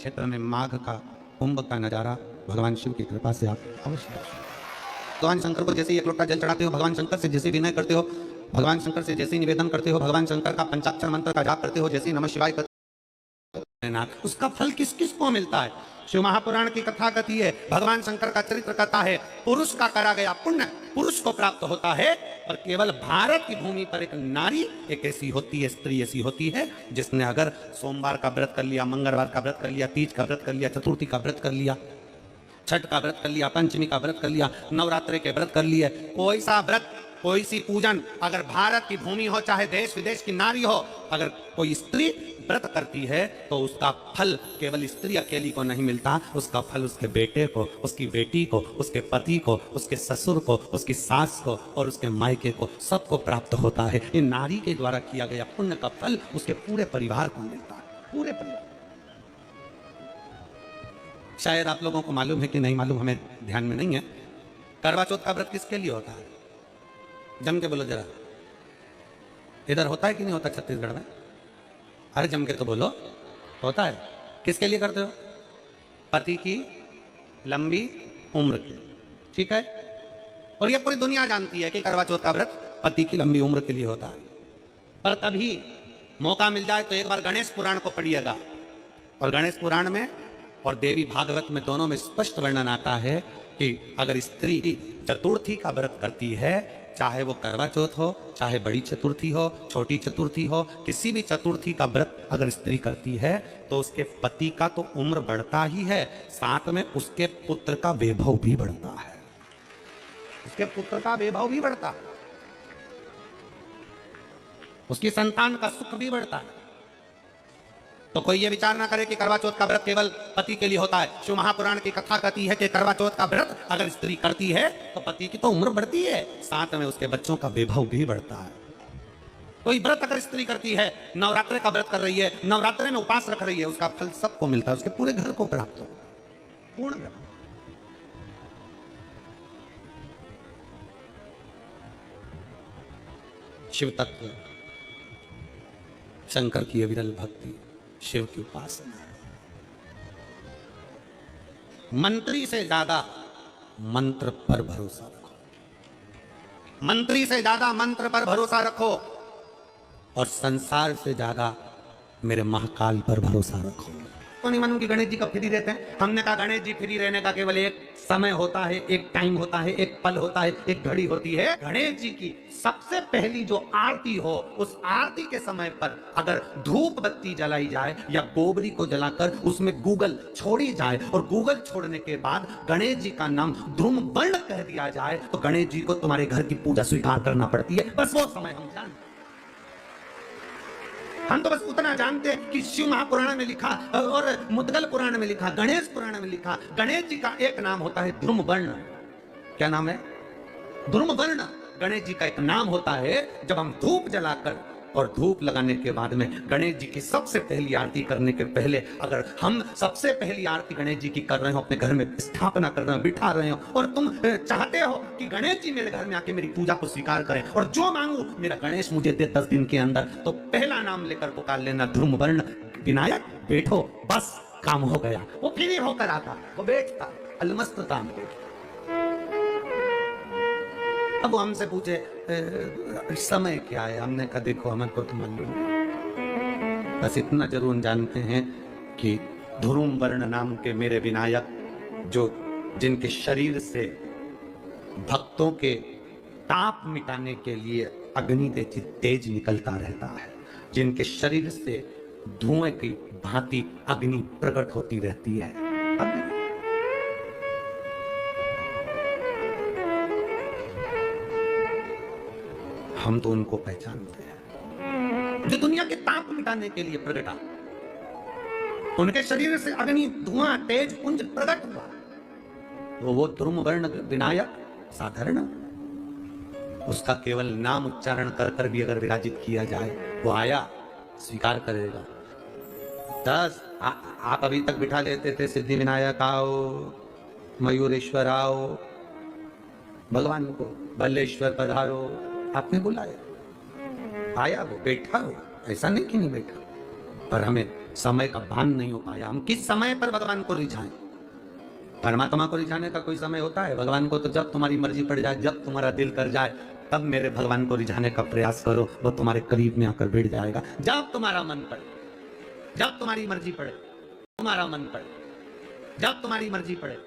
क्षेत्र में माघ का कुंभ का नजारा भगवान शिव की कृपा से आप अवश्य भगवान शंकर को जैसे एक लोटा जल चढ़ाते हो, भगवान शंकर से जैसे विनय करते हो, भगवान शंकर से जैसे निवेदन करते हो, भगवान शंकर का पंचाक्षर मंत्र का जाप करते हो, जैसे नमः शिवाय करते हो, उसका फल किस किस को मिलता है? शिव महापुराण की कथा कहती है, भगवान शंकर का चरित्र कहता है, पुरुष का करा गया पुण्य पुरुष को प्राप्त होता है। और केवल भारत की भूमि पर एक नारी एक ऐसी होती है, स्त्री ऐसी होती है, जिसने अगर सोमवार का व्रत कर लिया, मंगलवार का व्रत कर लिया, तीज का व्रत कर लिया, चतुर्थी का व्रत कर लिया, छठ का व्रत कर लिया, पंचमी का व्रत कर लिया, नवरात्रि के व्रत कर लिए, कोई सा व्रत कोई सी पूजन अगर भारत की भूमि हो, चाहे देश विदेश की नारी हो, अगर कोई स्त्री व्रत करती है तो उसका फल केवल स्त्री अकेली को नहीं मिलता, उसका फल उसके बेटे को, उसकी बेटी को, उसके पति को, उसके ससुर को, उसकी सास को और उसके मायके को, सबको प्राप्त होता है। ये नारी के द्वारा किया गया पुण्य का फल उसके पूरे परिवार को मिलता है, पूरे परिवार। शायद आप लोगों को मालूम है कि नहीं मालूम, हमें ध्यान में नहीं है, करवा चौथ का व्रत किसके लिए होता है? जम के बोलो जरा, इधर होता है कि नहीं होता छत्तीसगढ़ में? अरे जम के तो बोलो, होता है। किसके लिए करते हो? पति की लंबी उम्र के, ठीक है। और ये पूरी दुनिया जानती है कि करवा चौथ का व्रत पति की लंबी उम्र के लिए होता है। पर तभी मौका मिल जाए तो एक बार गणेश पुराण को पढ़िएगा, और गणेश पुराण में और देवी भागवत में दोनों में स्पष्ट वर्णन आता है कि अगर स्त्री चतुर्थी का व्रत करती है, चाहे वो करवा चौथ हो, चाहे बड़ी चतुर्थी हो, छोटी चतुर्थी हो, किसी भी चतुर्थी का व्रत अगर स्त्री करती है तो उसके पति का तो उम्र बढ़ता ही है, साथ में उसके पुत्र का वैभव भी बढ़ता है, उसके पुत्र का वैभव भी बढ़ता है, उसकी संतान का सुख भी बढ़ता है। तो कोई ये विचार ना करे कि करवा चौथ का व्रत केवल पति के लिए होता है। शिव महापुराण की कथा कहती है कि करवा चौथ का व्रत अगर स्त्री करती है तो पति की तो उम्र बढ़ती है, साथ में उसके बच्चों का वैभव भी बढ़ता है। कोई व्रत अगर स्त्री करती है, नवरात्रि का व्रत कर रही है, नवरात्रि में उपास रख रही है, उसका फल सबको मिलता है, उसके पूरे घर को प्राप्त हो पूर्ण। शिव तत्व, शंकर की अविरल भक्ति, शिव की उपासना। मंत्री से ज्यादा मंत्र पर भरोसा रखो, मंत्री से ज्यादा मंत्र पर भरोसा रखो, और संसार से ज्यादा मेरे महाकाल पर भरोसा रखो। तो नहीं मानूं कि गणेश जी कब फ्री रहते हैं? हमने कहा गणेश जी फ्री रहने का केवल एक समय होता है, एक टाइम होता है, एक पल होता है, एक घड़ी होती है। गणेश जी की सबसे पहली जो आरती हो, उस आरती के समय पर अगर धूप बत्ती जलाई जाए या गोबरी को जलाकर उसमें गूगल छोड़ी जाए, और गूगल छोड़ने के बाद गणेश जी का नाम ध्रुम वर्ण कह दिया जाए, तो गणेश जी को तुम्हारे घर की पूजा स्वीकार करना पड़ती है। बस वो समय हम जानते, हम तो बस उतना जानते हैं कि शिव महापुराण में लिखा और मुद्गल पुराण में लिखा, गणेश पुराण में लिखा, गणेश जी का एक नाम होता है ध्रुम वर्ण। क्या नाम है? ध्रुम वर्ण गणेश जी का एक नाम होता है। जब हम धूप जलाकर और धूप लगाने के बाद में गणेश जी की सबसे पहली आरती करने के पहले अगर हम सबसे पहली आरती गणेश जी की कर रहे हो, अपने घर में स्थापना कर रहे हो, बिठा रहे हो, और तुम चाहते हो कि गणेश जी मेरे घर में आके मेरी पूजा को स्वीकार करें और जो मांगू मेरा गणेश मुझे दे 10 दिन के अंदर, तो पहला नाम लेकर पुकार लेना ध्रुम वर्ण विनायक, बैठो, बस काम हो गया। वो फ्री होकर आता, वो बैठता, अलमस्तता में। अब वो हमसे पूछे समय क्या है? हमने कहा देखो हमें को तो मालूम नहीं, बस इतना जरूर जानते हैं कि ध्रुम वर्ण नाम के मेरे विनायक, जो जिनके शरीर से भक्तों के ताप मिटाने के लिए अग्नि तेज निकलता रहता है, जिनके शरीर से धुएं की भांति अग्नि प्रकट होती रहती है, हम तो उनको पहचानते हैं जो दुनिया के ताप मिटाने के लिए प्रकटा। उनके शरीर से अग्नि धुआं तेज पुंज प्रकट हुआ, तो वो ध्रुम वर्ण विनायक साधारण, उसका केवल नाम उच्चारण कर कर भी अगर विराजित किया जाए, वो आया स्वीकार करेगा। 10 आप अभी तक बिठा लेते थे सिद्धि विनायक आओ, मयूरेश्वर आओ, भगवान को बल्लेश्वर पधारो, आपने बुलाया, आया, वो बैठा हो, ऐसा नहीं कि नहीं बैठा। पर हमें समय का भान नहीं हो पाया। हम किस समय पर भगवान को रिझाएं? परमात्मा को रिझाने का कोई समय होता है? भगवान को तो जब तुम्हारी मर्जी पड़ जाए, जब तुम्हारा दिल कर जाए, तब मेरे भगवान को रिझाने का प्रयास करो, वो तुम्हारे करीब में आकर बैठ जाएगा। जब तुम्हारा मन पड़े, जब तुम्हारी मर्जी पड़े, तुम्हारा मन पड़े, जब तुम्हारी मर्जी पड़े।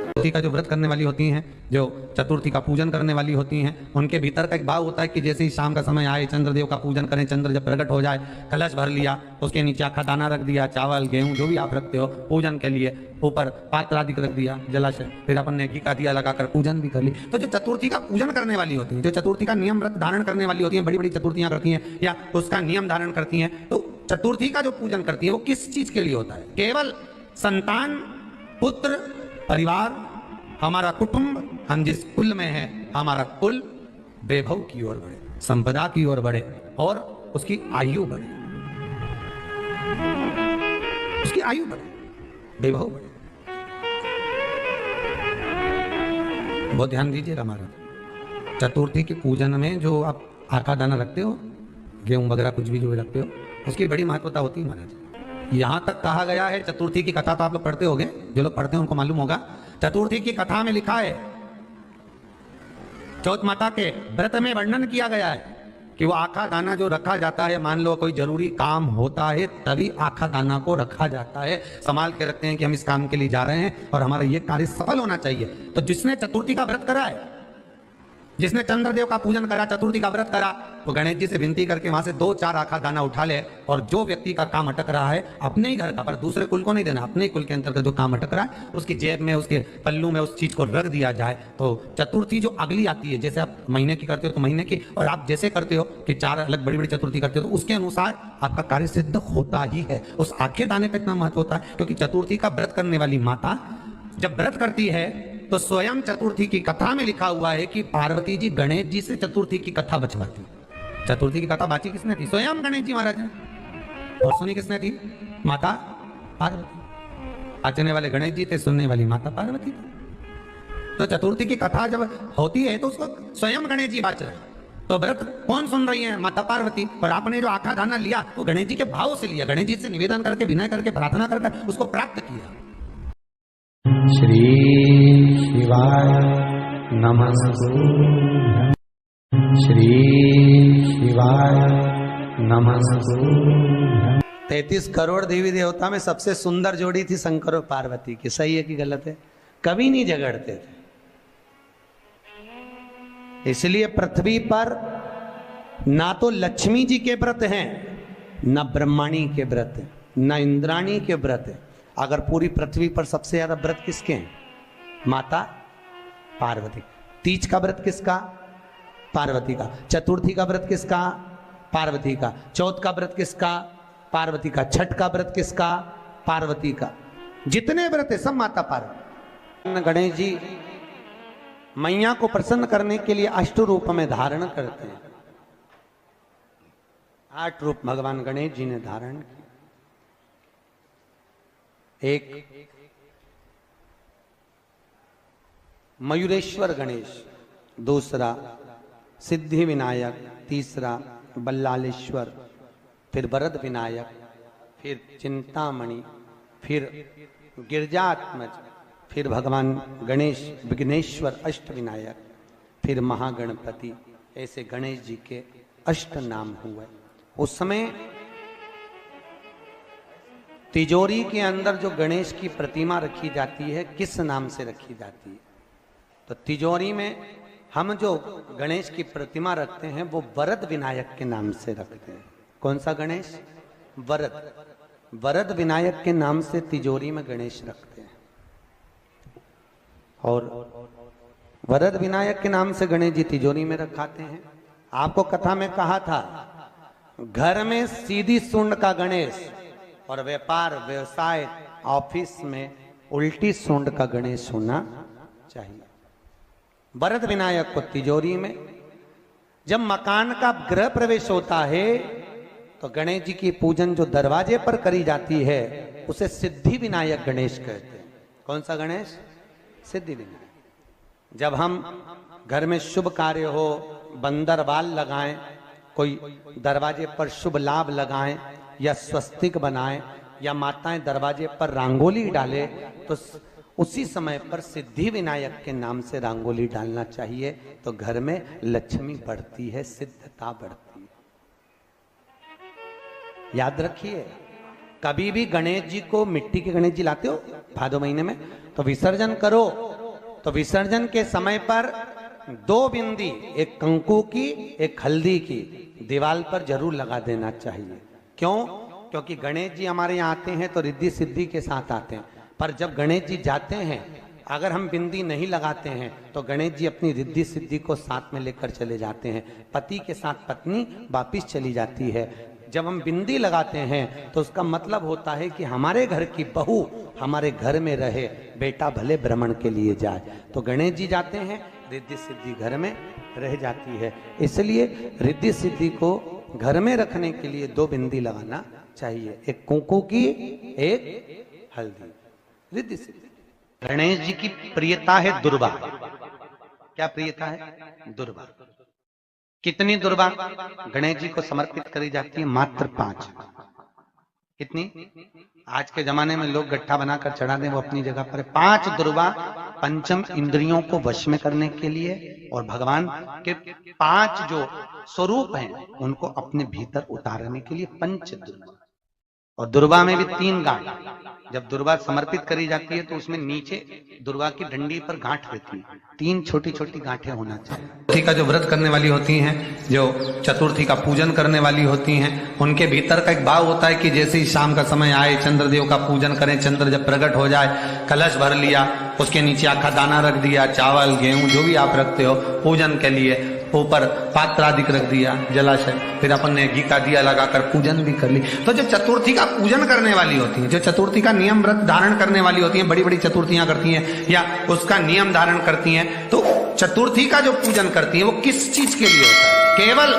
चतुर्थी का जो व्रत करने वाली होती हैं, जो चतुर्थी का पूजन करने वाली होती हैं, उनके भीतर का एक भाव होता है कि जैसे ही शाम का समय आए, चंद्रदेव का पूजन करें, चंद्र जब प्रकट हो जाए, कलश भर लिया, उसके नीचे आखा दाना रख दिया, चावल गेहूं जो भी आप रखते हो पूजन के लिए, ऊपर पात्र आदि रख दिया जलाशय, फिर अपन ने घी का दिया लगाकर पूजन भी कर ली। तो जो चतुर्थी का पूजन करने वाली होती है, जो चतुर्थी का नियम व्रत धारण करने वाली होती है, बड़ी बड़ी चतुर्थियां करती हैं या उसका नियम धारण करती हैं, तो चतुर्थी का जो पूजन करती है वो किस चीज के लिए होता है? केवल संतान, पुत्र, परिवार, हमारा कुटुंब, हम जिस कुल में है, हमारा कुल वैभव की ओर बढ़े, संपदा की ओर बढ़े और उसकी आयु बढ़े, उसकी आयु बढ़े, वैभव बढ़े। बहुत ध्यान दीजिएगा महाराज, चतुर्थी के पूजन में जो आप आखा दाना रखते हो, गेहूं वगैरह कुछ भी जो रखते हो, उसकी बड़ी महत्वता होती है महाराज। यहां तक कहा गया है, चतुर्थी की कथा तो आप लोग पढ़ते होंगे, जो लोग पढ़ते हैं उनको मालूम होगा, चतुर्थी की कथा में लिखा है, चौथ माता के व्रत में वर्णन किया गया है कि वो आखा दाना जो रखा जाता है, मान लो कोई जरूरी काम होता है तभी आखा दाना को रखा जाता है, संभाल के रखते हैं कि हम इस काम के लिए जा रहे हैं और हमारा ये कार्य सफल होना चाहिए। तो जिसने चतुर्थी का व्रत करा है, जिसने चंद्रदेव का पूजन करा, चतुर्थी का व्रत करा, वो गणेश जी से विनती करके वहां से 2-4 आखा दाना उठा ले, और जो व्यक्ति का काम अटक रहा है अपने ही घर का, पर दूसरे कुल को नहीं देना, अपने ही कुल के अंतर्गत जो काम अटक रहा है उसकी जेब में, उसके पल्लू में उस चीज को रख दिया जाए। तो चतुर्थी जो अगली आती है, जैसे आप महीने की करते हो तो महीने की, और आप जैसे करते हो कि 4 अलग बड़ी बड़ी चतुर्थी करते हो, तो उसके अनुसार आपका कार्य सिद्ध होता ही है। उस आखे दाने का इतना महत्व होता है क्योंकि चतुर्थी का व्रत करने वाली माता जब व्रत करती है तो स्वयं चतुर्थी की कथा में लिखा हुआ है कि पार्वती जी गणेश जी से चतुर्थी की कथा बचवाती। चतुर्थी की कथा बाची किसने थी? स्वयं गणेश जी महाराज ने। और सुनी किसने थी? माता पार्वती। आचरने वाले गणेश जी थे, सुनने वाली माता पार्वती थी। तो चतुर्थी की कथा जब होती है तो उसको स्वयं गणेश जी बाच रहे हैं। तो व्रत कौन सुन रही है? माता पार्वती। और आपने जो आखा दाना लिया वो गणेश जी के भाव से लिया, गणेश जी से निवेदन करके, विनय करके, प्रार्थना करके उसको प्राप्त किया। श्री शिवाय नमस्तु, श्री शिवाय नमस्तु। 33 करोड़ देवी देवता में सबसे सुंदर जोड़ी थी शंकर और पार्वती की। सही है कि गलत है? कभी नहीं झगड़ते थे। इसलिए पृथ्वी पर ना तो लक्ष्मी जी के व्रत हैं, ना ब्रह्माणी के व्रत हैं, ना इंद्राणी के व्रत हैं। अगर पूरी पृथ्वी पर सबसे ज्यादा व्रत किसके हैं? माता पार्वती। तीज का व्रत किसका? पार्वती का। चतुर्थी का व्रत किसका? पार्वती का। चौथ का व्रत किसका? पार्वती का। छठ का व्रत किसका? पार्वती का। जितने व्रत है सब माता पार्वती। गणेश जी मैया को प्रसन्न करने के लिए 8 रूप में धारण करते हैं। 8 रूप भगवान गणेश जी ने धारण किए। एक मयूरेश्वर गणेश, दूसरा सिद्धि विनायक, तीसरा बल्लालेश्वर, फिर वरद विनायक, फिर चिंतामणि, फिर गिरजात्मज, फिर भगवान गणेश विघ्नेश्वर अष्ट विनायक, फिर महागणपति। ऐसे गणेश जी के 8 नाम हुए। उस समय तिजोरी के अंदर जो गणेश की प्रतिमा रखी जाती है किस नाम से रखी जाती है? तो तिजोरी में हम जो गणेश की प्रतिमा रखते हैं वो वरद विनायक के नाम से रखते हैं। कौन सा गणेश? वरद। वरद विनायक के नाम से तिजोरी में गणेश रखते हैं। और वरद विनायक के नाम से गणेश जी तिजोरी में रखाते हैं। आपको कथा में कहा था, घर में सीधी सूंड का गणेश और व्यापार व्यवसाय ऑफिस में उल्टी सूंड का गणेश होना चाहिए। वरद विनायक को तिजोरी में। जब मकान का गृह प्रवेश होता है तो गणेश जी की पूजन जो दरवाजे पर करी जाती है उसे सिद्धि विनायक गणेश कहते हैं। कौन सा गणेश? सिद्धि विनायक। जब हम घर में शुभ कार्य हो, बंदरवाल लगाएं, कोई दरवाजे पर शुभ लाभ लगाएं या स्वस्तिक बनाएं या माताएं दरवाजे पर रंगोली डाले, तो उसी समय पर सिद्धि विनायक के नाम से रंगोली डालना चाहिए। तो घर में लक्ष्मी बढ़ती है, सिद्धता बढ़ती है। याद रखिए, कभी भी गणेश जी को, मिट्टी के गणेश जी लाते हो भादो महीने में, तो विसर्जन करो तो विसर्जन के समय पर 2 बिंदी, एक कंकु की एक हल्दी की, दीवार पर जरूर लगा देना चाहिए। क्यों? क्योंकि गणेश जी हमारे यहाँ आते हैं तो रिद्धि सिद्धि के साथ आते हैं, पर जब गणेश जी जाते हैं अगर हम बिंदी नहीं लगाते हैं तो गणेश जी अपनी रिद्धि सिद्धि को साथ में लेकर चले जाते हैं। पति के साथ पत्नी वापिस चली जाती है। जब हम बिंदी लगाते हैं तो उसका मतलब होता है कि हमारे घर की बहू हमारे घर में रहे, बेटा भले भ्रमण के लिए जाए। तो गणेश जी जाते हैं, रिद्धि सिद्धि घर में रह जाती है। इसलिए रिद्धि सिद्धि को घर में रखने के लिए 2 बिंदी लगाना चाहिए, एक कुंकू की एक हल्दी, रिद्धि सिद्धि। गणेश जी की प्रियता है दुर्वा। क्या प्रियता है? दुर्वा। कितनी दुर्वा गणेश जी को समर्पित करी जाती है? मात्र 5। कितनी? आज के जमाने में लोग गट्ठा बनाकर चढ़ा दें, वो अपनी जगह पर 5 दुर्वा पंचम इंद्रियों को वश में करने के लिए और भगवान के 5 जो स्वरूप हैं उनको अपने भीतर उतारने के लिए 5 दुर्वा। और दुर्वा में भी 3 गांठ। जब दुर्वा समर्पित करी जाती है तो उसमें नीचे दुर्वा की डंडी पर गांठ रहती है, 3 छोटी छोटी गांठें होना चाहिए। चतुर्थी का जो व्रत करने वाली होती हैं, जो चतुर्थी का पूजन करने वाली होती हैं, उनके भीतर का एक भाव होता है कि जैसे ही शाम का समय आए चंद्रदेव का पूजन करें। चंद्र जब प्रकट हो जाए, कलश भर लिया, उसके नीचे आखा दाना रख दिया, चावल गेहूं जो भी आप रखते हो पूजन के लिए, ऊपर पात्र आदि रख दिया, जलाशय, फिर अपन ने घी का दिया लगाकर पूजन भी कर ली। तो जो चतुर्थी का पूजन करने वाली होती है, जो चतुर्थी का नियम व्रत धारण करने वाली होती है, बड़ी बड़ी चतुर्थियां करती हैं या उसका नियम धारण करती हैं, तो चतुर्थी का जो पूजन करती है वो किस चीज के लिए होता है? केवल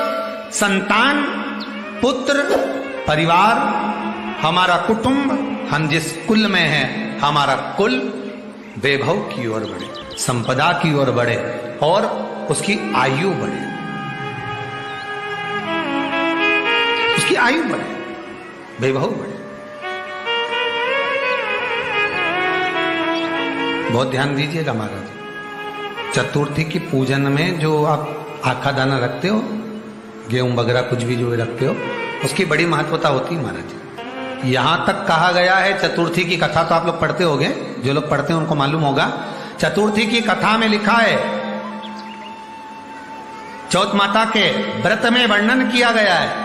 संतान, पुत्र, परिवार, हमारा कुटुंब, हम जिस कुल में हैं, हमारा कुल वैभव की ओर बढ़े, संपदा की ओर बढ़े और उसकी आयु बढ़े, उसकी आयु बढ़े, वैभव बढ़े। बहुत ध्यान दीजिएगा महाराज। चतुर्थी की पूजन में जो आप आखा दाना रखते हो, गेहूं वगैरह कुछ भी जो रखते हो, उसकी बड़ी महत्वता होती है महाराज। यहां तक कहा गया है, चतुर्थी की कथा तो आप लोग पढ़ते होंगे, जो लोग पढ़ते हैं उनको मालूम होगा। चतुर्थी की कथा में लिखा है, चौथ माता के व्रत में वर्णन किया गया है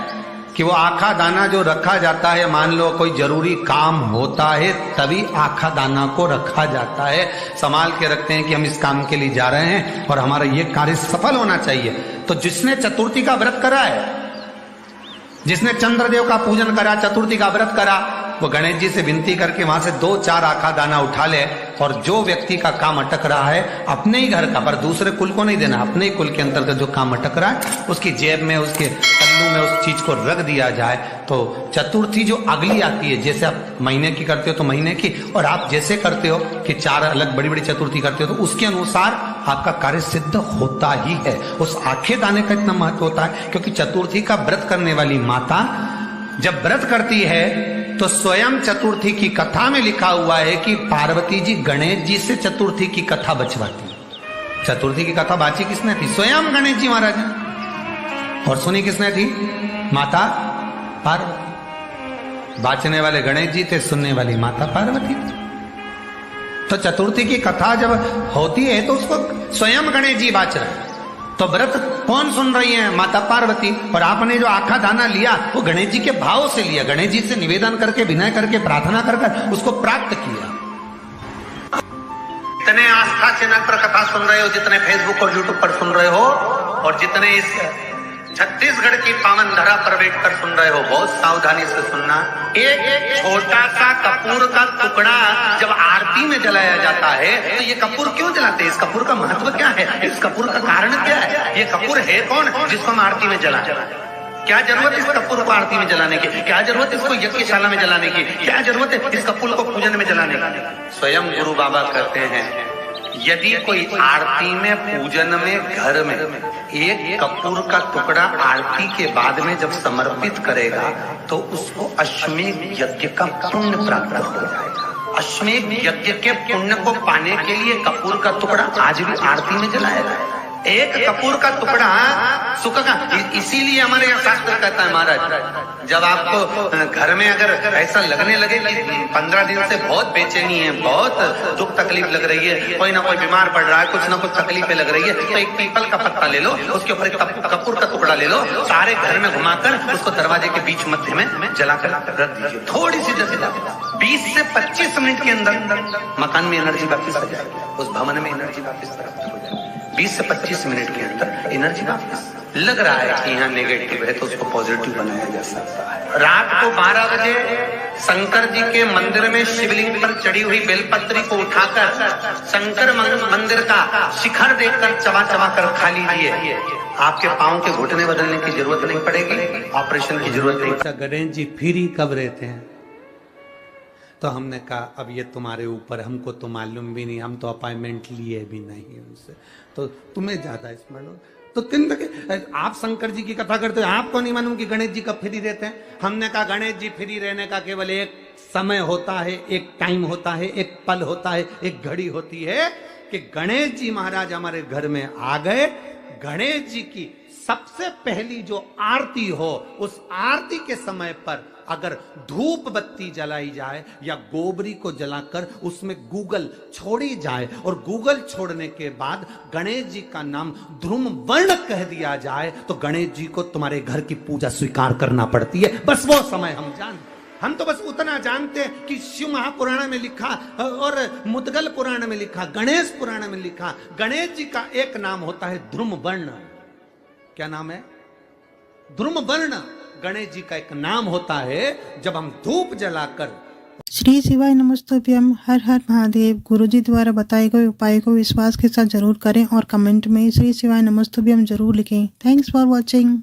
कि वो आखा दाना जो रखा जाता है, मान लो कोई जरूरी काम होता है तभी आखा दाना को रखा जाता है, संभाल के रखते हैं कि हम इस काम के लिए जा रहे हैं और हमारा ये कार्य सफल होना चाहिए। तो जिसने चतुर्थी का व्रत करा है, जिसने चंद्रदेव का पूजन करा, चतुर्थी का व्रत करा, वो गणेश जी से विनती करके वहां से 2-4 आखा दाना उठा ले और जो व्यक्ति का काम अटक रहा है अपने ही घर का, पर दूसरे कुल को नहीं देना, अपने ही कुल के अंतर्गत जो काम अटक रहा है उसकी जेब में, उसके तल्लू में उस चीज को रख दिया जाए। तो चतुर्थी जो अगली आती है, जैसे आप महीने की करते हो तो महीने की, और आप जैसे करते हो कि 4 अलग बड़ी बड़ी चतुर्थी करते हो तो उसके अनुसार आपका कार्य सिद्ध होता ही है। उस आखे दाने का इतना महत्व होता है क्योंकि चतुर्थी का व्रत करने वाली माता जब व्रत करती है तो स्वयं चतुर्थी की कथा में लिखा हुआ है कि पार्वती जी गणेश जी से चतुर्थी की कथा बचवाती। चतुर्थी की कथा बाची किसने थी? स्वयं गणेश जी महाराज ने। और सुनी किसने थी? माता पार्वती। बाचने वाले गणेश जी थे, सुनने वाली माता पार्वती थी। तो चतुर्थी की कथा जब होती है तो उसको स्वयं गणेश जी बाच रहे हैं। तो व्रत कौन सुन रही है? माता पार्वती। और आपने जो आखा दाना लिया वो गणेश जी के भाव से लिया, गणेश जी से निवेदन करके, विनय करके, प्रार्थना कर उसको प्राप्त किया। जितने आस्था चैनल पर कथा सुन रहे हो, जितने फेसबुक और यूट्यूब पर सुन रहे हो, और जितने इस छत्तीसगढ़ की पावन धरा पर बैठकर सुन रहे हो, बहुत सावधानी से सुनना। एक छोटा सा कपूर का टुकड़ा जब आरती में जलाया जाता है तो ये कपूर क्यों जलाते हैं? इस कपूर का महत्व क्या है? इस कपूर का कारण क्या है? ये कपूर है कौन जिसको हम आरती में जलाते हैं? क्या जरूरत इस कपूर को आरती में जलाने की? क्या जरूरत इसको यज्ञशाला में जलाने की? क्या जरूरत है इस कपूर को पूजन में जलाने की? स्वयं गुरु बाबा कहते हैं यदि कोई आरती में, पूजन में, घर में एक कपूर का टुकड़ा आरती के बाद में जब समर्पित करेगा तो उसको अश्वमेध यज्ञ का पुण्य प्राप्त हो जाएगा। अश्वमेध यज्ञ के पुण्य को पाने के लिए कपूर का टुकड़ा आज भी आरती में जलाया जाए। एक कपूर का टुकड़ा सुख का, इसीलिए हमारे यहाँ शास्त्र कहता है महाराज, जब आपको घर में अगर ऐसा लगने लगे कि 15 दिन से बहुत बेचैनी है, बहुत दुख तकलीफ लग रही है, कोई ना कोई बीमार पड़ रहा है, कुछ ना कुछ तकलीफें लग रही है, तो एक पीपल का पत्ता ले लो, उसके ऊपर एक कपूर का टुकड़ा ले लो, सारे घर में घुमाकर उसको दरवाजे के बीच मध्य में जलाकर रख दीजिए। थोड़ी सी जैसे 20 से 25 मिनट के अंदर मकान में एनर्जी वापिस आ जाएगी, उस भवन में एनर्जी वापिस प्राप्त हो जाएगी। 20 से 25 मिनट के अंदर एनर्जी वापस। लग रहा है कि यहाँ नेगेटिव है तो उसको पॉजिटिव बनाया जा सकता है। रात को 12 बजे शंकर जी के मंदिर में शिवलिंग पर चढ़ी हुई बेलपत्री को उठाकर शंकर मंदिर का शिखर देखकर चबा चबा कर खा लीजिए। आपके पाँव के घुटने बदलने की जरूरत नहीं पड़ेगी, ऑपरेशन की जरूरत नहीं। अच्छा गणेश जी फ्री कब रहते हैं? तो हमने कहा अब ये तुम्हारे ऊपर, हमको तो मालूम भी नहीं, हम तो अपॉइंटमेंट लिए भी नहीं उनसे, तो तुम्हें ज्यादा स्मरण हो। तो आप शंकर जी की कथा करते हो, आपको नहीं मालूम कि गणेश जी कब फ्री रहते हैं? हमने कहा गणेश जी फ्री रहने का केवल एक समय होता है, एक टाइम होता है, एक पल होता है, एक घड़ी होती है कि गणेश जी महाराज हमारे घर में आ गए। गणेश जी की सबसे पहली जो आरती हो, उस आरती के समय पर अगर धूप बत्ती जलाई जाए या गोबरी को जलाकर उसमें गूगल छोड़ी जाए और गूगल छोड़ने के बाद गणेश जी का नाम ध्रुम वर्ण कह दिया जाए तो गणेश जी को तुम्हारे घर की पूजा स्वीकार करना पड़ती है। बस वो समय हम जानते, हम तो बस उतना जानते हैं कि शिव महापुराण में लिखा और मुद्गल पुराण में लिखा, गणेश पुराण में लिखा, गणेश जी का एक नाम होता है ध्रुम वर्ण। क्या नाम है? ध्रुम वर्ण गणेश जी का एक नाम होता है। जब हम धूप जलाकर श्री शिवाय नमस्तुभ्यम, हर हर महादेव। गुरुजी द्वारा बताए गए उपाय को विश्वास के साथ जरूर करें और कमेंट में श्री शिवाय नमस्तुभ्यम जरूर लिखें। Thanks for watching.